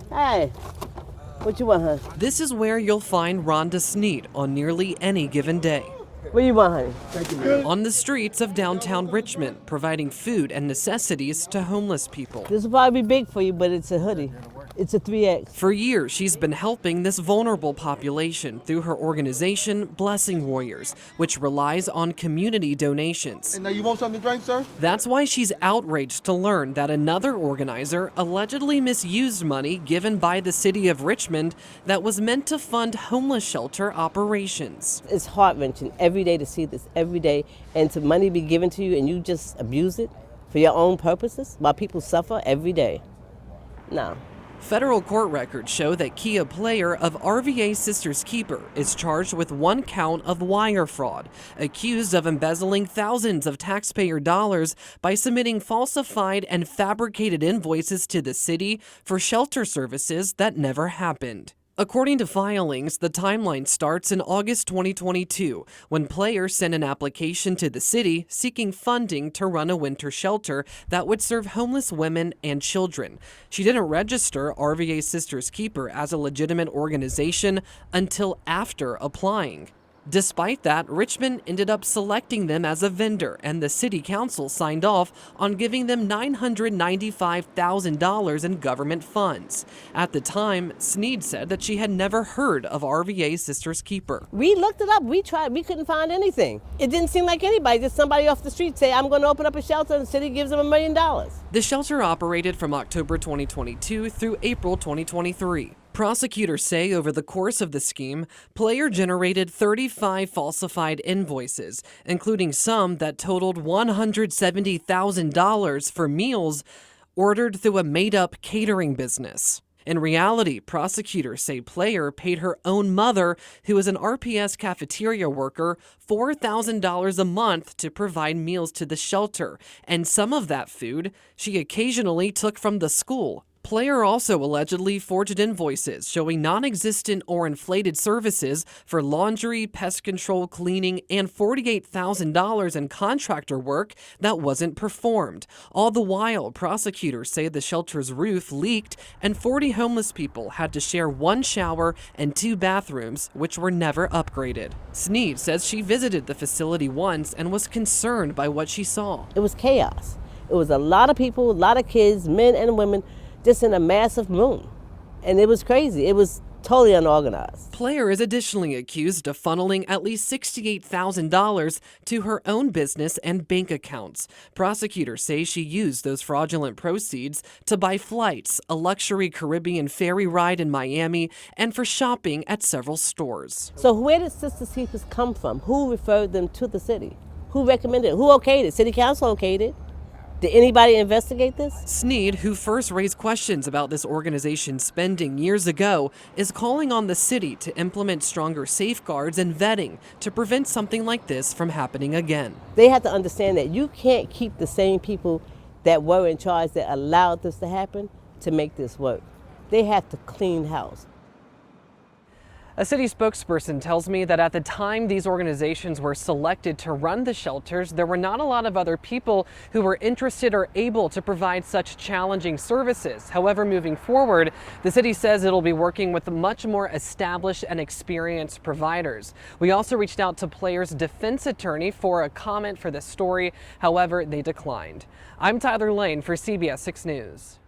Hey, what you want, honey? This is where you'll find Rhonda Sneed on nearly any given day. What you want, honey? Thank you, man. On the streets of downtown Richmond, providing food and necessities to homeless people. This will probably be big for you, but it's a hoodie. It's a 3X. For years, she's been helping this vulnerable population through her organization, Blessing Warriors, which relies on community donations. And now you want something to drink, sir? That's why she's outraged to learn that another organizer allegedly misused money given by the city of Richmond that was meant to fund homeless shelter operations. It's heart-wrenching every day to see this, every day, and to money be given to you and you just abuse it for your own purposes while people suffer every day. No. Federal court records show that Kia Player of RVA Sisters Keeper is charged with 1 count of wire fraud, accused of embezzling thousands of taxpayer dollars by submitting falsified and fabricated invoices to the city for shelter services that never happened. According to filings, the timeline starts in August 2022, when Player sent an application to the city seeking funding to run a winter shelter that would serve homeless women and children. She didn't register RVA Sisters Keeper as a legitimate organization until after applying. Despite that, Richmond ended up selecting them as a vendor, and the city council signed off on giving them $995,000 in government funds. At the time, Sneed said that she had never heard of RVA Sisters Keeper. We looked it up. We tried. We couldn't find anything. It didn't seem like anybody. Just somebody off the street say, I'm going to open up a shelter, and the city gives them $1 million. The shelter operated from October 2022 through April 2023. Prosecutors say over the course of the scheme, Player generated 35 falsified invoices, including some that totaled $170,000 for meals ordered through a made-up catering business. In reality, prosecutors say Player paid her own mother, who is an RPS cafeteria worker, $4,000 a month to provide meals to the shelter, and some of that food she occasionally took from the school. Player also allegedly forged invoices showing non-existent or inflated services for laundry, pest control, cleaning, and $48,000 in contractor work that wasn't performed. All the while, prosecutors say the shelter's roof leaked and 40 homeless people had to share 1 shower and 2 bathrooms, which were never upgraded. Sneed says she visited the facility once and was concerned by what she saw. It was chaos. It was a lot of people, a lot of kids, men and women, just in a massive room. And it was crazy. It was totally unorganized. Player is additionally accused of funneling at least $68,000 to her own business and bank accounts. Prosecutors say she used those fraudulent proceeds to buy flights, a luxury Caribbean ferry ride in Miami, and for shopping at several stores. So where did Sisters Keepers come from? Who referred them to the city? Who recommended it? Who okayed it? City Council okayed it? Did anybody investigate this? Sneed, who first raised questions about this organization's spending years ago, is calling on the city to implement stronger safeguards and vetting to prevent something like this from happening again. They have to understand that you can't keep the same people that were in charge that allowed this to happen to make this work. They have to clean house. A city spokesperson tells me that at the time these organizations were selected to run the shelters, there were not a lot of other people who were interested or able to provide such challenging services. However, moving forward, the city says it'll be working with much more established and experienced providers. We also reached out to Player's defense attorney for a comment for this story. However, they declined. I'm Tyler Lane for CBS 6 News.